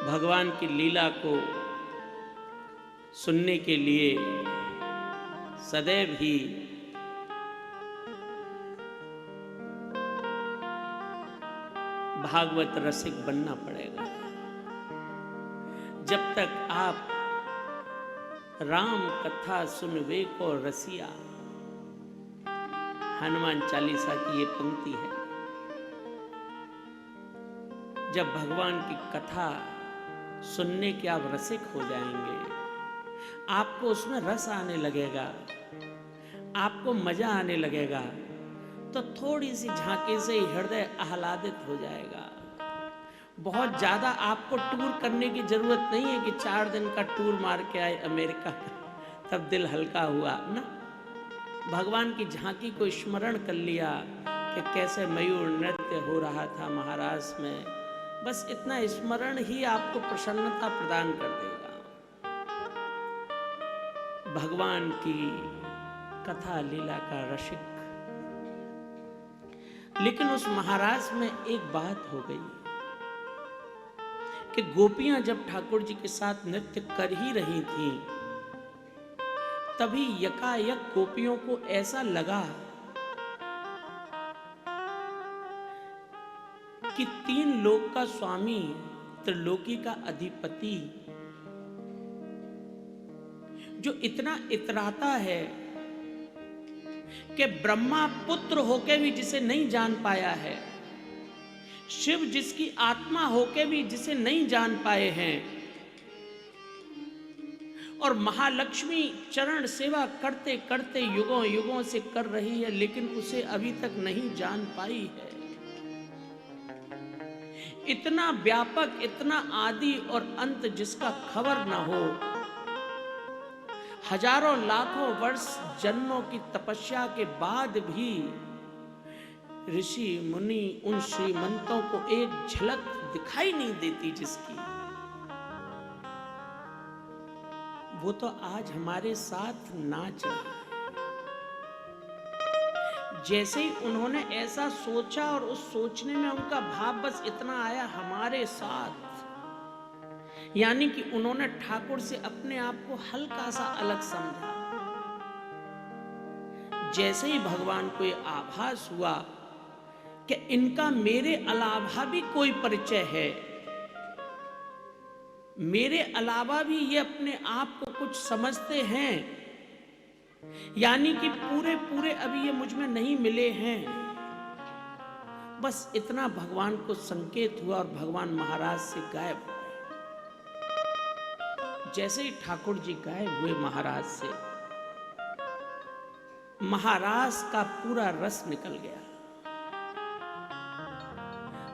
भगवान की लीला को सुनने के लिए सदैव ही भागवत रसिक बनना पड़ेगा। जब तक आप राम कथा सुनवे को रसिया, हनुमान चालीसा की ये पंक्ति है। जब भगवान की कथा सुनने के आप रसिक हो जाएंगे, आपको उसमें रस आने लगेगा, आपको मजा आने लगेगा, तो थोड़ी सी झांकी से ही हृदय आह्लादित हो जाएगा। बहुत ज्यादा आपको टूर करने की जरूरत नहीं है कि 4 दिन का टूर मार के आए अमेरिका का, तब दिल हल्का हुआ ना। भगवान की झांकी को स्मरण कर लिया कि कैसे मयूर नृत्य हो रहा था महाराष्ट्र में, बस इतना स्मरण ही आपको प्रसन्नता प्रदान कर देगा। भगवान की कथा लीला का रसिक। लेकिन उस महाराज में एक बात हो गई कि गोपियां जब ठाकुर जी के साथ नृत्य कर ही रही थीं, तभी यकायक गोपियों को ऐसा लगा कि 3 लोक का स्वामी, त्रिलोकी का अधिपति, जो इतना इतराता है कि ब्रह्मा पुत्र होके भी जिसे नहीं जान पाया है, शिव जिसकी आत्मा होके भी जिसे नहीं जान पाए हैं, और महालक्ष्मी चरण सेवा करते करते युगों युगों से कर रही है, लेकिन उसे अभी तक नहीं जान पाई है। इतना व्यापक, इतना आदि और अंत जिसका खबर ना हो, हजारों लाखों वर्ष जन्मों की तपस्या के बाद भी ऋषि मुनि उन श्रीमंतों को एक झलक दिखाई नहीं देती जिसकी, वो तो आज हमारे साथ नाच रहा है। जैसे ही उन्होंने ऐसा सोचा और उस सोचने में उनका भाव बस इतना आया, हमारे साथ, यानी कि उन्होंने ठाकुर से अपने आप को हल्का सा अलग समझा। जैसे ही भगवान को ये आभास हुआ कि इनका मेरे अलावा भी कोई परिचय है, मेरे अलावा भी ये अपने आप को कुछ समझते हैं, यानी कि पूरे पूरे अभी ये मुझ में नहीं मिले हैं, बस इतना भगवान को संकेत हुआ और भगवान महाराज से गायब हुए। जैसे ही ठाकुर जी गायब हुए महाराज से, महाराज का पूरा रस निकल गया।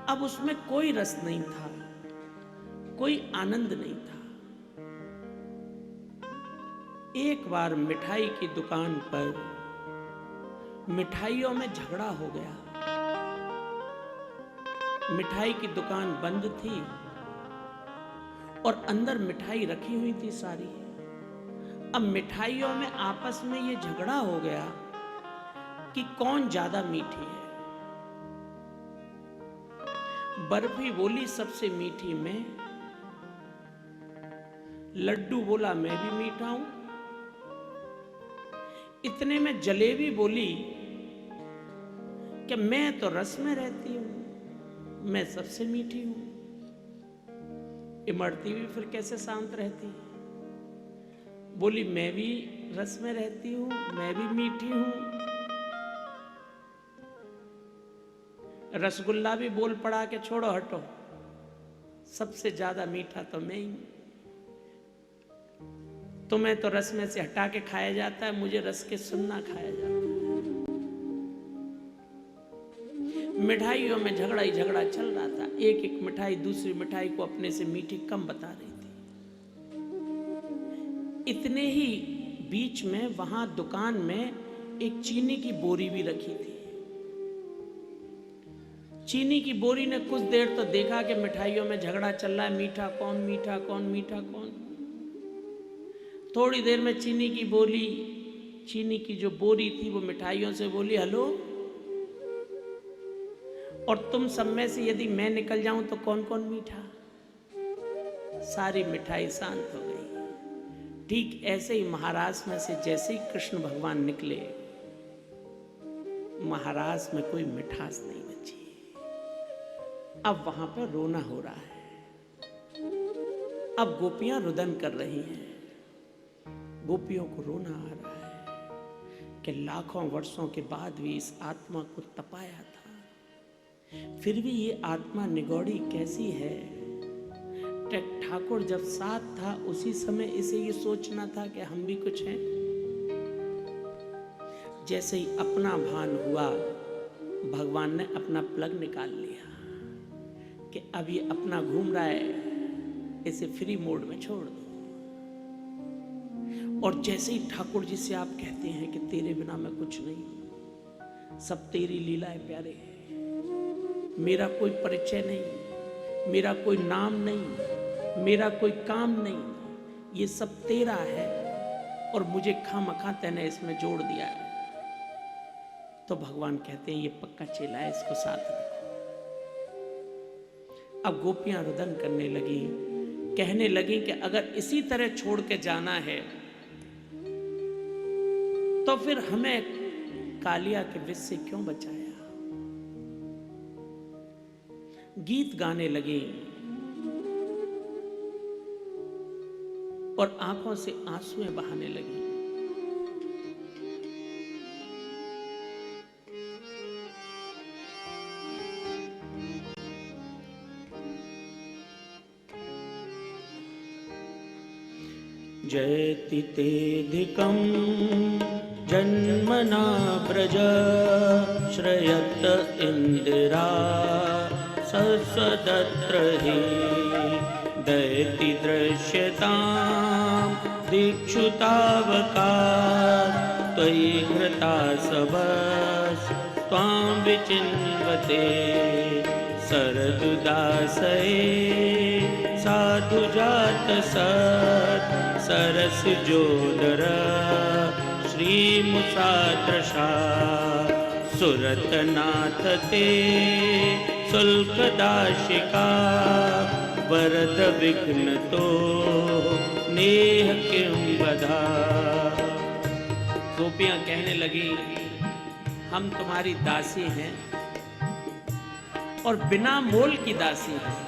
अब उसमें कोई रस नहीं था, कोई आनंद नहीं था। एक बार मिठाई की दुकान पर मिठाइयों में झगड़ा हो गया। मिठाई की दुकान बंद थी और अंदर मिठाई रखी हुई थी सारी। अब मिठाइयों में आपस में ये झगड़ा हो गया कि कौन ज्यादा मीठी है। बर्फी बोली सबसे मीठी मैं, लड्डू बोला मैं भी मीठा हूं। इतने में जलेबी बोली कि मैं तो रस में रहती हूं, मैं सबसे मीठी हूं। इमरती भी फिर कैसे शांत रहती, बोली मैं भी रस में रहती हूं, मैं भी मीठी हूं। रसगुल्ला भी बोल पड़ा कि छोड़ो हटो, सबसे ज्यादा मीठा तो मैं ही। तुम्हें तो रस में से हटा के खाया जाता है, मुझे रस के सुन्ना खाया जाता है। मिठाइयों में झगड़ा ही झगड़ा चल रहा था। एक एक मिठाई दूसरी मिठाई को अपने से मीठी कम बता रही थी। इतने ही बीच में वहां दुकान में एक चीनी की बोरी भी रखी थी। चीनी की बोरी ने कुछ देर तो देखा कि मिठाइयों में झगड़ा चल रहा है, मीठा कौन, मीठा कौन, मीठा कौन। थोड़ी देर में चीनी की जो बोरी थी वो मिठाइयों से बोली, हेलो, और तुम सब में से यदि मैं निकल जाऊं तो कौन कौन मीठा। सारी मिठाई शांत हो गई। ठीक ऐसे ही महाराज में से जैसे ही कृष्ण भगवान निकले, महाराज में कोई मिठास नहीं बची। अब वहां पर रोना हो रहा है। अब गोपियां रुदन कर रही हैं। गोपियों को रोना आ रहा है कि लाखों वर्षों के बाद भी इस आत्मा को तपाया था, फिर भी ये आत्मा निगौड़ी कैसी है। ठाकुर जब साथ था उसी समय इसे ये सोचना था कि हम भी कुछ हैं। जैसे ही अपना भान हुआ, भगवान ने अपना प्लग निकाल लिया कि अब ये अपना घूम रहा है, इसे फ्री मोड में छोड़ दो। और जैसे ही ठाकुर जी से आप कहते हैं कि तेरे बिना मैं कुछ नहीं, सब तेरी लीलाएं प्यारे, मेरा कोई परिचय नहीं, मेरा कोई नाम नहीं, मेरा कोई काम नहीं, ये सब तेरा है और मुझे खामखा तैने इसमें जोड़ दिया है। तो भगवान कहते हैं ये पक्का चेला है, इसको साथ रखो। अब गोपियां रुदन करने लगी, कहने लगी कि अगर इसी तरह छोड़ के जाना है तो फिर हमें कालिया के विष से क्यों बचाया। गीत गाने लगी और आंखों से आंसुएं बहाने लगी। जयति तेधिकं जन्मना व्रज श्रयत इंदिरा ससदत्र हि दैति दृश्यतां दीक्षुतावका त्वयि घृता सबस त्वां विचिन्वते शरदुदासये साधु जात सत् सरस जोदर श्रीमुषादृशा सुरतनाथ ते शुल्कदाशिका वरद विघ्न तो नेह किं वधा। गोपियां कहने लगी हम तुम्हारी दासी हैं और बिना मोल की दासी हैं।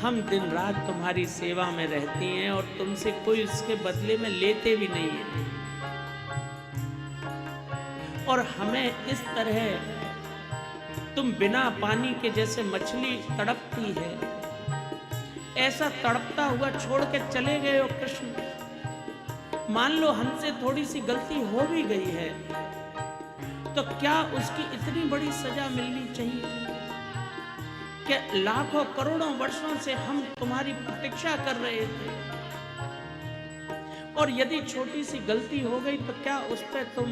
हम दिन रात तुम्हारी सेवा में रहती हैं और तुमसे कोई उसके बदले में लेते भी नहीं है। और हमें इस तरह तुम बिना पानी के जैसे मछली तड़पती है, ऐसा तड़पता हुआ छोड़ के चले गए हो कृष्ण। मान लो हमसे थोड़ी सी गलती हो भी गई है तो क्या उसकी इतनी बड़ी सजा मिलनी चाहिए कि लाखों करोड़ों वर्षों से हम तुम्हारी प्रतीक्षा कर रहे थे और यदि छोटी सी गलती हो गई तो क्या उस पर तुम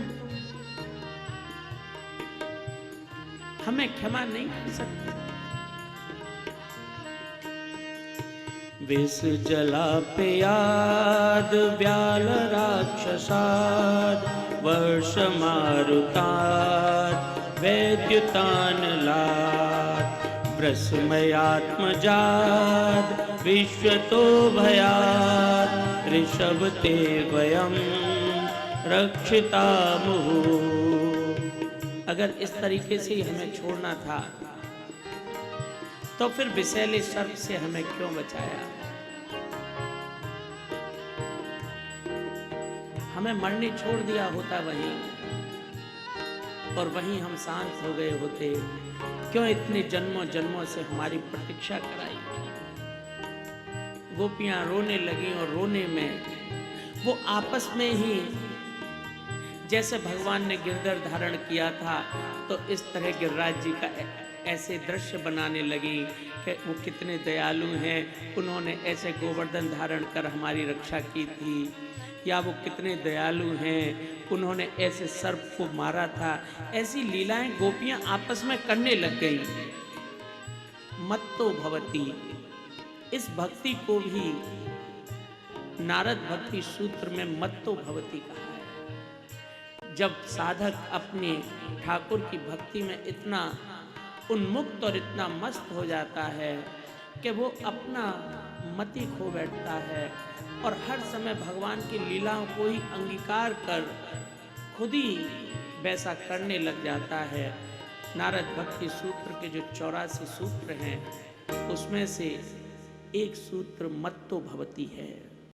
हमें क्षमा नहीं कर सकते। विष जलापयाद व्याल राक्षसाद वर्ष मारुताद वैद्युतानलाद ब्रह्मयात्मजाद विश्वतो भयाद ऋषभ ते वयं रक्षिता मुहु। अगर इस तरीके से ही हमें छोड़ना था तो फिर विषैले सर्प से हमें क्यों बचाया। हमें मरने छोड़ दिया होता वहीं और वहीं हम शांत हो गए होते। क्यों इतने जन्मों जन्मों से हमारी प्रतीक्षा कराई। गोपियां रोने लगी और रोने में वो आपस में ही जैसे भगवान ने गिरधर धारण किया था तो इस तरह गिरिराज जी का ऐसे दृश्य बनाने लगी कि वो कितने दयालु हैं, उन्होंने ऐसे गोवर्धन धारण कर हमारी रक्षा की थी, या वो कितने दयालु हैं, उन्होंने ऐसे सर्प को मारा था। ऐसी लीलाएं गोपियां आपस में करने लग गई। मत्तो भवती, इस भक्ति को भी नारद भक्ति सूत्र में मत्तो भवती कहा है। जब साधक अपने ठाकुर की भक्ति में इतना उन्मुक्त और इतना मस्त हो जाता है कि वो अपना मति खो बैठता है और हर समय भगवान की लीलाओं को ही अंगीकार कर खुद ही वैसा करने लग जाता है। नारद भक्ति सूत्र के जो 84 सूत्र हैं उसमें से एक सूत्र मत्तो भवति है।